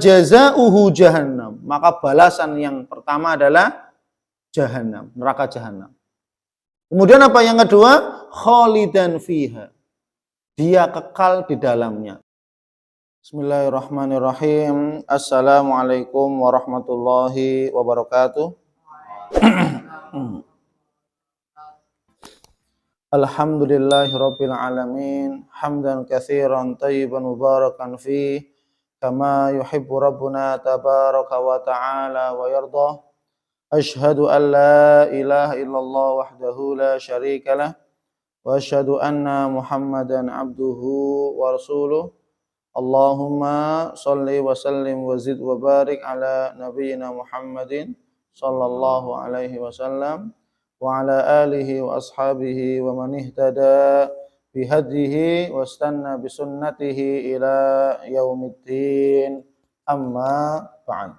Fajazauhu jahannam. Maka balasan yang pertama adalah jahannam, neraka jahannam. Kemudian apa yang kedua? Khalidan fiha. Dia kekal di dalamnya. Bismillahirrahmanirrahim. Assalamualaikum warahmatullahi wabarakatuh. Alhamdulillahirabbil alamin. Hamdan katsiran thayyiban mubarakan fi kama yuhibbu rabbuna tabaraka wa ta'ala wa yardah. Asyhadu an la ilaha illallah wahdahu la syarika lah wa asyhadu anna Muhammadan abduhu wa rasuluh. Allahumma shalli wa sallim wa zid wa barik ala nabiyyina Muhammadin sallallahu alaihi wasallam wa ala alihi wa ashabihi wa man ihtada bihadihi wa istanna bisunnatihi ila yaumiddin. Amma ba'd.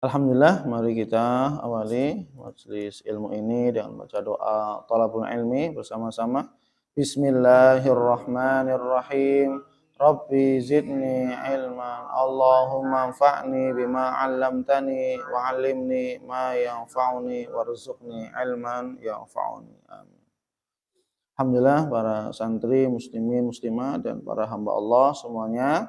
Alhamdulillah, mari kita awali majelis ilmu ini dengan baca doa talabul ilmi bersama-sama. Bismillahirrahmanirrahim. Rabbi zidni ilman. Allahumma anfa'ni bima 'allamtani wa 'allimni ma yanfa'uni warzuqni ilman yanfa'uni. Amin. Alhamdulillah, para santri, muslimin, muslimah dan para hamba Allah semuanya,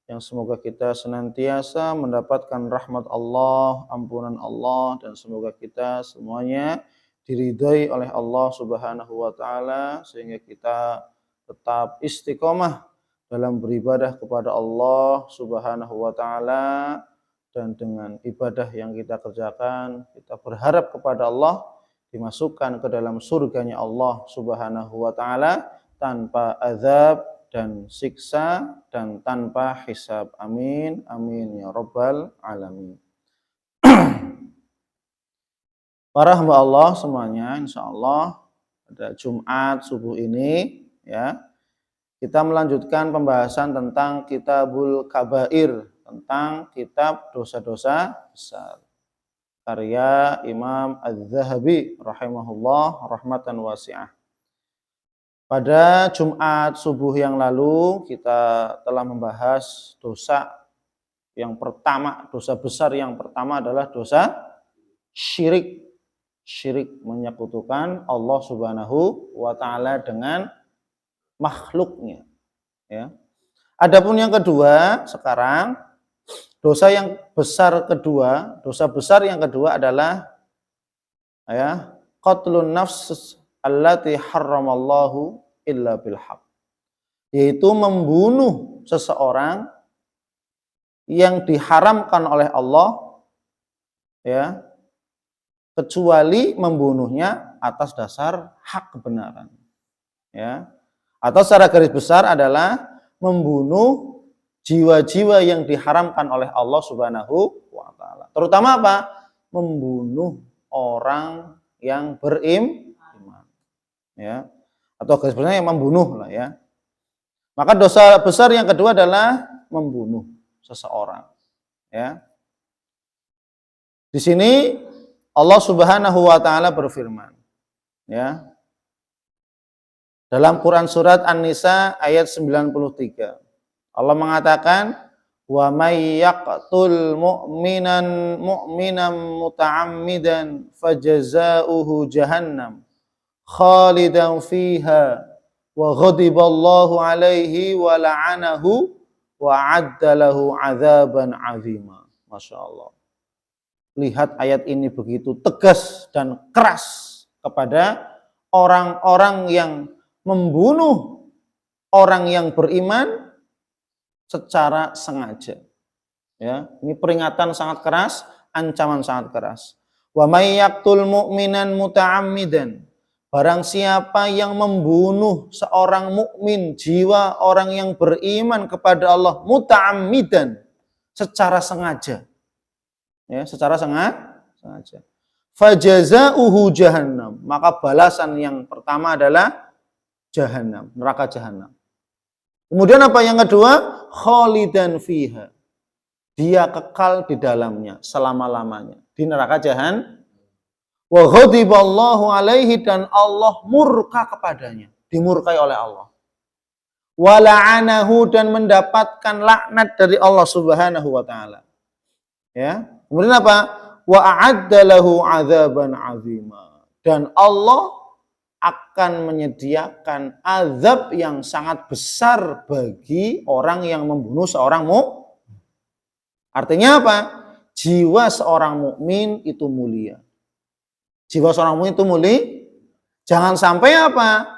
yang semoga kita senantiasa mendapatkan rahmat Allah, ampunan Allah, dan semoga kita semuanya diridhai oleh Allah Subhanahu wa taala sehingga kita tetap istiqomah dalam beribadah kepada Allah Subhanahu wa taala, dan dengan ibadah yang kita kerjakan kita berharap kepada Allah dimasukkan ke dalam surganya Allah Subhanahu wa taala tanpa azab dan siksa dan tanpa hisab. Amin amin ya rabbal alamin. Para hamba Allah semuanya, insyaallah pada Jumat subuh ini ya, kita melanjutkan pembahasan tentang Kitabul Kabair, tentang kitab dosa-dosa besar, karya Imam Az-Zahabi rahimahullah rahmatan wasi'ah. Pada Jumat subuh yang lalu kita telah membahas dosa yang pertama, dosa besar yang pertama adalah dosa syirik. Syirik menyekutukan Allah Subhanahu wa taala dengan makhluknya ya. Adapun yang kedua sekarang, dosa besar yang kedua adalah ya, qatlun nafs allati harramallahu illa bil haq, yaitu membunuh seseorang yang diharamkan oleh Allah ya, kecuali membunuhnya atas dasar hak kebenaran ya. Atau secara garis besar adalah membunuh jiwa-jiwa yang diharamkan oleh Allah Subhanahu wa taala. Terutama apa? Membunuh orang yang beriman ya. Atau garis besarnya yang membunuh lah ya. Maka dosa besar yang kedua adalah membunuh seseorang ya. Di sini Allah Subhanahu wa taala berfirman ya, dalam Quran surat An-Nisa ayat 93. Allah mengatakan, wa may yaqtul mu'minan muta'ammidan fajazauhu jahannam khalidan fiha wa ghadiballahu alaihi wa la'anahu wa 'adda lahu 'adzaban 'azima. Masyaallah. Lihat ayat ini begitu tegas dan keras kepada orang-orang yang membunuh orang yang beriman secara sengaja. Ya, ini peringatan sangat keras, ancaman sangat keras. Wa may yaqtul mu'minan muta'ammidan. Barang siapa yang membunuh seorang mukmin, jiwa orang yang beriman kepada Allah, muta'ammidan, secara sengaja. Ya, secara sengaja. Fajazauhu jahannam, maka balasan yang pertama adalah jahannam, neraka jahannam. Kemudian apa yang kedua? Khalidan fiha. Dia kekal di dalamnya selama-lamanya, di neraka jahannam. Wa ghadiballahu alaihi, dan Allah murka kepadanya, dimurkai oleh Allah. wa la'anahu, dan mendapatkan laknat dari Allah Subhanahu wa taala. Ya. Kemudian apa? Wa a'adda lahu 'adzaban 'azima. Dan Allah akan menyediakan azab yang sangat besar bagi orang yang membunuh seorang mukmin. Artinya apa? Jiwa seorang mukmin itu mulia. Jiwa seorang mukmin itu mulia. Jangan sampai apa?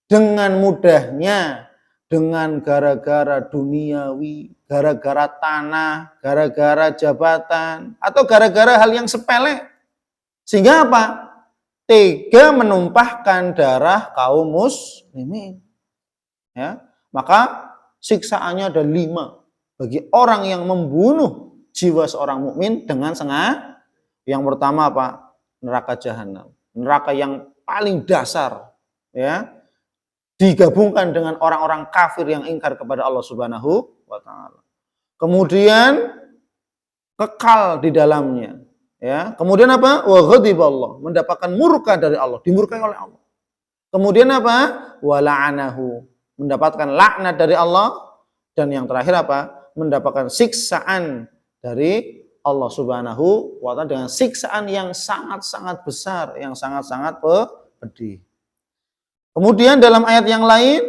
Dengan mudahnya, dengan gara-gara duniawi, gara-gara tanah, gara-gara jabatan, atau gara-gara hal yang sepele. Sehingga apa? Tega menumpahkan darah kaum muslimin. Ya, maka siksaannya ada 5 bagi orang yang membunuh jiwa seorang mukmin dengan sengaja. Yang pertama apa? Neraka jahanam, neraka yang paling dasar, ya. Digabungkan dengan orang-orang kafir yang ingkar kepada Allah Subhanahu wa taala. Kemudian kekal di dalamnya, ya. Kemudian apa? Wa ghadiballah, mendapatkan murka dari Allah, dimurkai oleh Allah. Kemudian apa? Wa la'anahu, mendapatkan laknat dari Allah, dan yang terakhir apa? Mendapatkan siksaan dari Allah Subhanahu wa taala dengan siksaan yang sangat-sangat besar, yang sangat-sangat pedih. Kemudian dalam ayat yang lain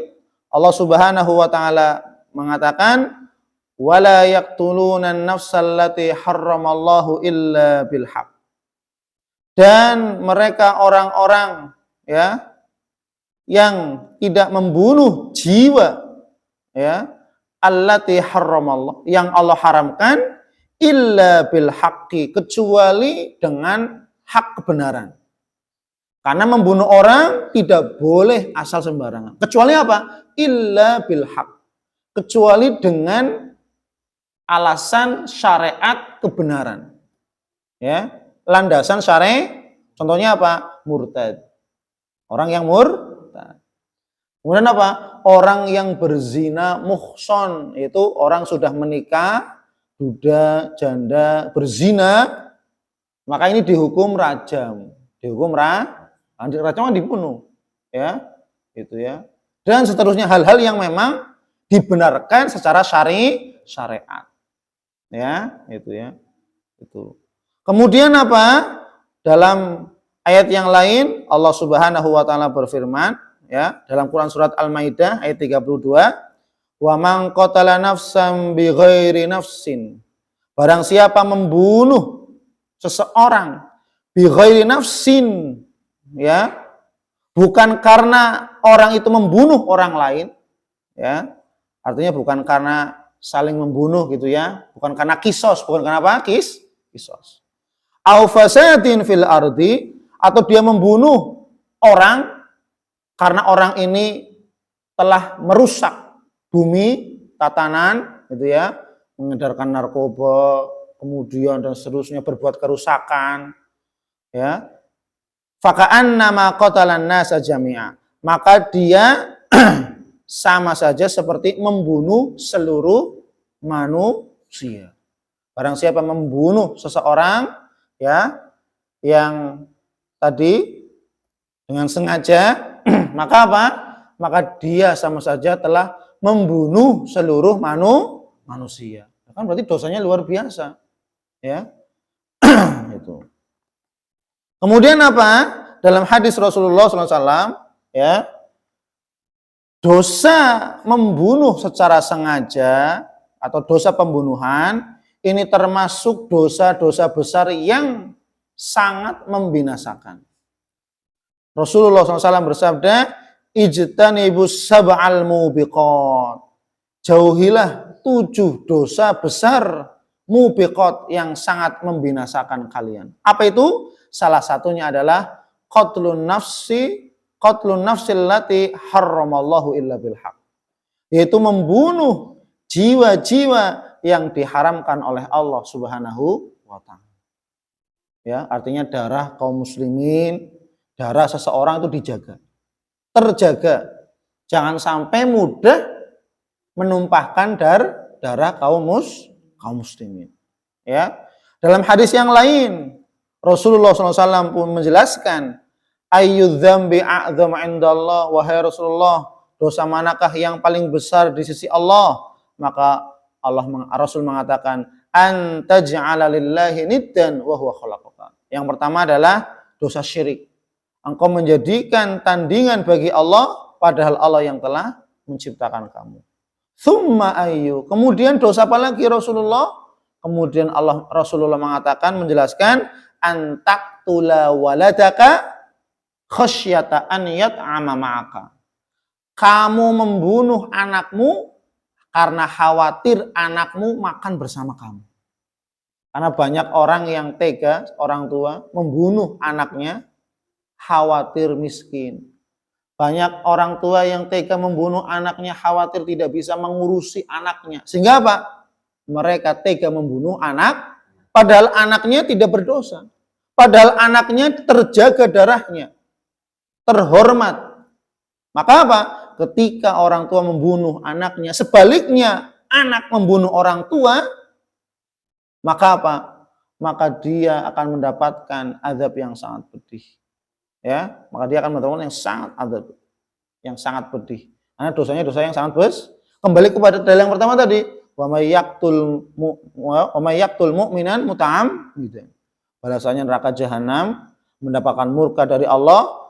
Allah Subhanahu wa taala mengatakan wala yaqtuluna an-nafsal lati harramallahu illa bil haqq. Dan mereka orang-orang, ya, yang tidak membunuh jiwa, ya, allati harramallah, yang Allah haramkan, illa bil haqqi, kecuali dengan hak kebenaran. Karena membunuh orang tidak boleh asal sembarangan. Kecuali apa? Illa bil haq. Kecuali dengan alasan syariat kebenaran. Ya, landasan syariat. Contohnya apa? Murtad. Orang yang murtad. Kemudian apa? Orang yang berzina muhson, itu orang sudah menikah, duda, janda, berzina, maka ini dihukum rajam. Dihukum rajam dibunuh, ya, itu ya. Dan seterusnya hal-hal yang memang dibenarkan secara syariat, ya, itu ya, itu. Kemudian apa? Dalam ayat yang lain Allah Subhanahu wa taala berfirman, ya, dalam Quran surat Al-Maidah ayat 32, wa man qatala nafsan bighairi nafsin, barang siapa membunuh seseorang bighairi nafsin, ya, bukan karena orang itu membunuh orang lain, ya, artinya bukan karena saling membunuh gitu ya, bukan karena kisos, bukan karena apa? Kisos. Au fasadin fil ardi, atau dia membunuh orang karena orang ini telah merusak bumi, tatanan, gitu ya, mengedarkan narkoba, kemudian dan seterusnya, berbuat kerusakan, ya. Faka'annama qatalan nasa jami'a, maka dia sama saja seperti membunuh seluruh manusia. Barang siapa membunuh seseorang, ya, yang tadi dengan sengaja, maka apa? Maka dia sama saja telah membunuh seluruh manusia. Kan berarti dosanya luar biasa, ya. Itu. Kemudian apa? Dalam hadis Rasulullah SAW, ya, dosa membunuh secara sengaja atau dosa pembunuhan ini termasuk dosa-dosa besar yang sangat membinasakan. Rasulullah SAW bersabda, ijtanibus sab'al mubiqat, jauhilah 7 dosa besar mubiqat yang sangat membinasakan kalian. Apa itu? Salah satunya adalah qatlun nafsil lati harramallahu illa bil haq, yaitu membunuh jiwa-jiwa yang diharamkan oleh Allah Subhanahu wa taala. Ya, artinya darah kaum muslimin, darah seseorang itu dijaga, terjaga. Jangan sampai mudah menumpahkan darah kaum muslimin. Ya, dalam hadis yang lain Rasulullah SAW pun menjelaskan, ayyudz dzambi a'dzam 'indallah, wahai Rasulullah, dosa manakah yang paling besar di sisi Allah? Maka Rasul mengatakan, antaj'ala lillahi niddan wa huwa khalaqaka. Yang pertama adalah dosa syirik. Engkau menjadikan tandingan bagi Allah, padahal Allah yang telah menciptakan kamu. Tsumma ayyu. Kemudian dosa apa lagi Rasulullah? Kemudian Rasulullah mengatakan, menjelaskan, antaqtula waladaka khasyata an yat'ama ma'aka. Kamu membunuh anakmu karena khawatir anakmu makan bersama kamu. Karena banyak orang yang tega, orang tua, membunuh anaknya, khawatir miskin. Banyak orang tua yang tega membunuh anaknya, khawatir tidak bisa mengurusi anaknya. Sehingga apa? Mereka tega membunuh anak, padahal anaknya tidak berdosa. Padahal anaknya terjaga darahnya, terhormat. Maka apa? Ketika orang tua membunuh anaknya, sebaliknya anak membunuh orang tua, maka apa? Maka dia akan mendapatkan azab yang sangat pedih. Ya, maka dia akan mendapatkan yang sangat pedih. Karena dosanya dosa yang sangat besar. Kembali kepada dalil yang pertama tadi, wa may yaqtul mu'minan muta'ammidan. Balasannya neraka jahanam, mendapatkan murka dari Allah,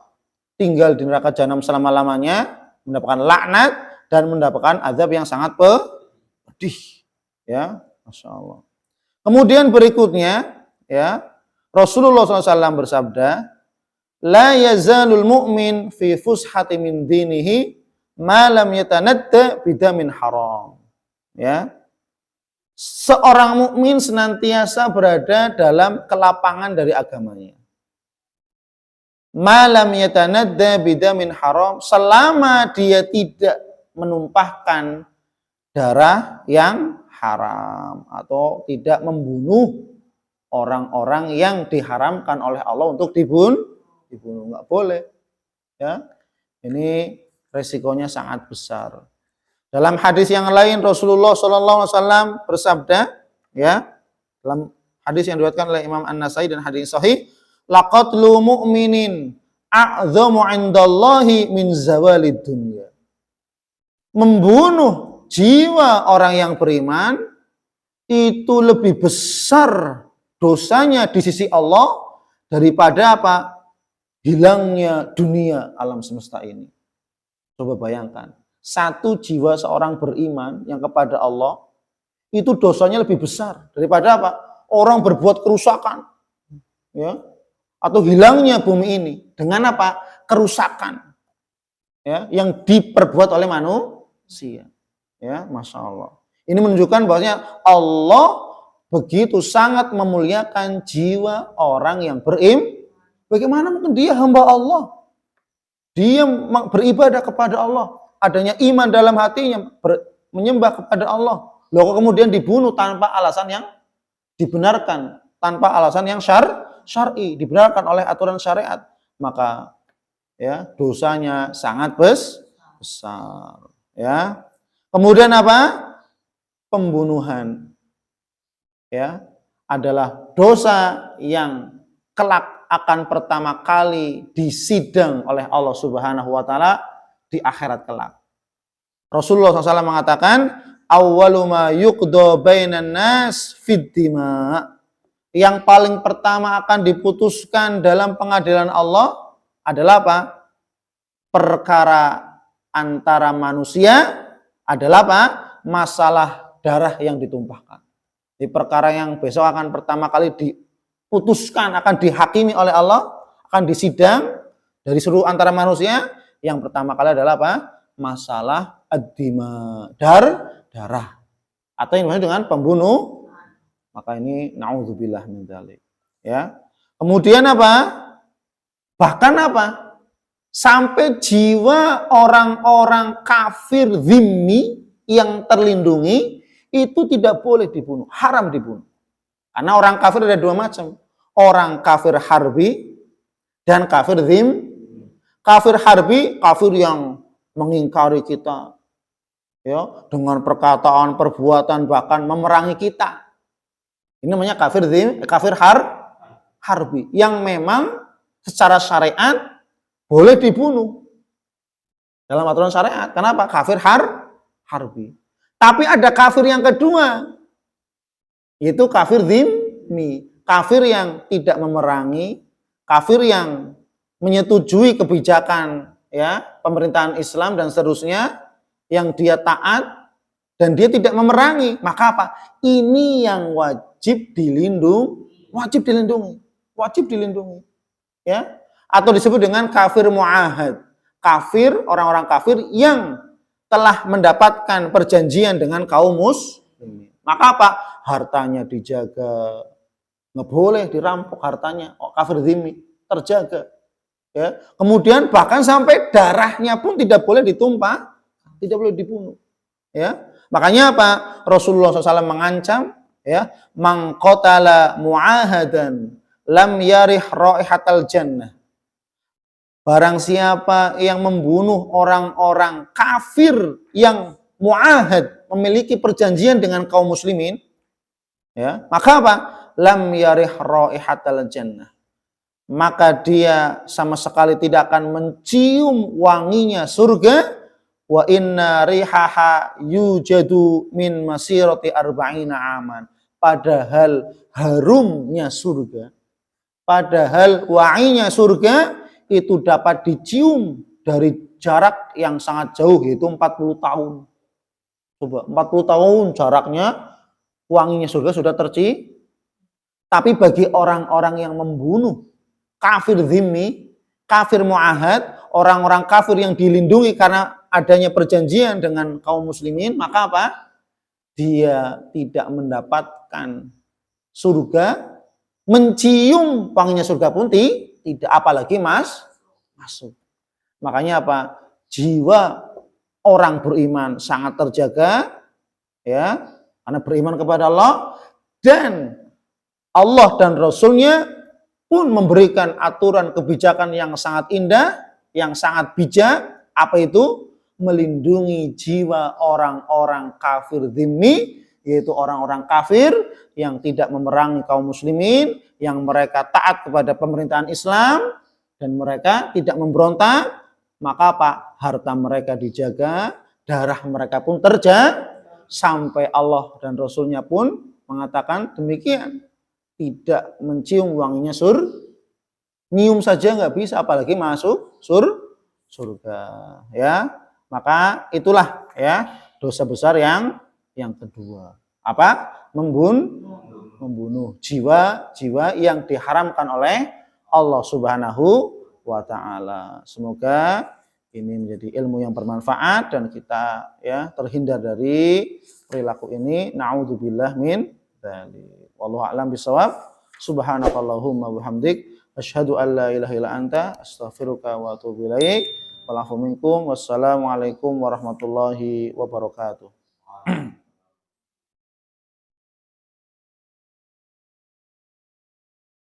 tinggal di neraka jahanam selama-lamanya, mendapatkan laknat dan mendapatkan azab yang sangat pedih. Ya, Masya Allah. Kemudian berikutnya, ya, Rasulullah SAW bersabda, la yazalul mu'min fi fushati min dinihi ma lam yatanadda bidamin haram. Ya. Seorang mukmin senantiasa berada dalam kelapangan dari agamanya. Ma lam yatanadda bidamin haram, selama dia tidak menumpahkan darah yang haram atau tidak membunuh orang-orang yang diharamkan oleh Allah untuk dibunuh, nggak boleh. Ya, ini resikonya sangat besar. Dalam hadis yang lain Rasulullah SAW bersabda, ya, dalam hadis yang diriwayatkan oleh Imam An-Nasai dan hadis sahih, laqatlu mu'minin a'dhamu 'indallahi min zawalid dunya. Membunuh jiwa orang yang beriman itu lebih besar dosanya di sisi Allah daripada apa? Hilangnya dunia alam semesta ini. Coba bayangkan, satu jiwa seorang beriman yang kepada Allah itu dosanya lebih besar daripada apa? Orang berbuat kerusakan, ya, atau hilangnya bumi ini dengan apa? Kerusakan, ya, yang diperbuat oleh manusia. Ya, Masya Allah. Ini menunjukkan bahwasanya Allah begitu sangat memuliakan jiwa orang yang beriman. Bagaimana mungkin dia hamba Allah? Dia beribadah kepada Allah. Adanya iman dalam hatinya, menyembah kepada Allah. Lalu kemudian dibunuh tanpa alasan yang dibenarkan, tanpa alasan yang syar'i, dibenarkan oleh aturan syariat. Maka ya dosanya sangat besar. Ya. Kemudian apa? Pembunuhan, ya, adalah dosa yang kelak akan pertama kali disidang oleh Allah Subhanahu wa taala di akhirat kelak. Rasulullah SAW mengatakan, awwalu ma yuqda bainan nas fid dima. Yang paling pertama akan diputuskan dalam pengadilan Allah adalah apa? Perkara antara manusia adalah apa? Masalah darah yang ditumpahkan. Di perkara yang besok akan pertama kali diputuskan, akan dihakimi oleh Allah, akan disidang dari seluruh antara manusia, yang pertama kali adalah apa? Masalah ad-dima, darah. Atau yang disebut dengan pembunuh. Maka ini naudzubillah min dzalik. Ya. Kemudian apa? Bahkan apa? Sampai jiwa orang-orang kafir zimmi yang terlindungi itu tidak boleh dibunuh, haram dibunuh. Karena orang kafir ada dua macam. Orang kafir harbi dan kafir zim. Kafir harbi, kafir yang mengingkari kita, ya, dengan perkataan, perbuatan, bahkan memerangi kita. Ini namanya kafir zim, kafir harbi, yang memang secara syariat boleh dibunuh. dalam aturan syariat. Kenapa? Kafir harbi. Tapi ada kafir yang kedua, yaitu kafir dhimmi, kafir yang tidak memerangi, kafir yang menyetujui kebijakan ya pemerintahan Islam dan seterusnya, yang dia taat dan dia tidak memerangi. Maka apa? Ini yang wajib dilindungi, wajib dilindungi. Ya, atau disebut dengan kafir muahad. Kafir, orang-orang kafir yang telah mendapatkan perjanjian dengan kaum muslimin. Maka apa? Hartanya dijaga. Nggak boleh dirampok hartanya. Kafir dhimmi terjaga. Ya. Kemudian bahkan sampai darahnya pun tidak boleh ditumpah, tidak boleh dibunuh. Ya. Makanya apa? Rasulullah SAW mengancam, ya, man qatala muahadan lam yarih raihatal jannah. Barang siapa yang membunuh orang-orang kafir yang muahad, memiliki perjanjian dengan kaum muslimin, ya, maka apa? Lam yarih raihatal jannah. Maka dia sama sekali tidak akan mencium wanginya surga. Wa inna rihaha yujadu min masirati arba'ina aman. Padahal harumnya surga, padahal wanginya surga itu dapat dicium dari jarak yang sangat jauh, yaitu 40 tahun. Coba, 40 tahun jaraknya wanginya surga sudah tercium. Tapi bagi orang-orang yang membunuh kafir dhimmi, kafir muahad, orang-orang kafir yang dilindungi karena adanya perjanjian dengan kaum muslimin, maka apa? Dia tidak mendapatkan surga, mencium wanginya surga pun tidak, apalagi masuk. Makanya apa? Jiwa orang beriman sangat terjaga, ya, karena beriman kepada Allah, dan Allah dan Rasulnya pun memberikan aturan kebijakan yang sangat indah, yang sangat bijak. Apa itu? Melindungi jiwa orang-orang kafir dhimmi, yaitu orang-orang kafir yang tidak memerangi kaum muslimin, yang mereka taat kepada pemerintahan Islam dan mereka tidak memberontak. Maka apa? Harta mereka dijaga, darah mereka pun terjaga, sampai Allah dan Rasulnya pun mengatakan demikian. Tidak mencium wanginya nyium saja nggak bisa, apalagi masuk surga. Ya, maka itulah ya dosa besar yang kedua. Apa? Membunuh jiwa-jiwa yang diharamkan oleh Allah Subhanahu wa Ta'ala. Semoga ini menjadi ilmu yang bermanfaat dan kita ya terhindar dari perilaku ini. Na'udzubillah min dzalik. Wallahu a'lam bishawab. Subhanakallahumma wabihamdik asyhadu an la ilaha illa anta astaghfiruka wa atubu ilaik. Wassalamualaikum warahmatullahi wabarakatuh.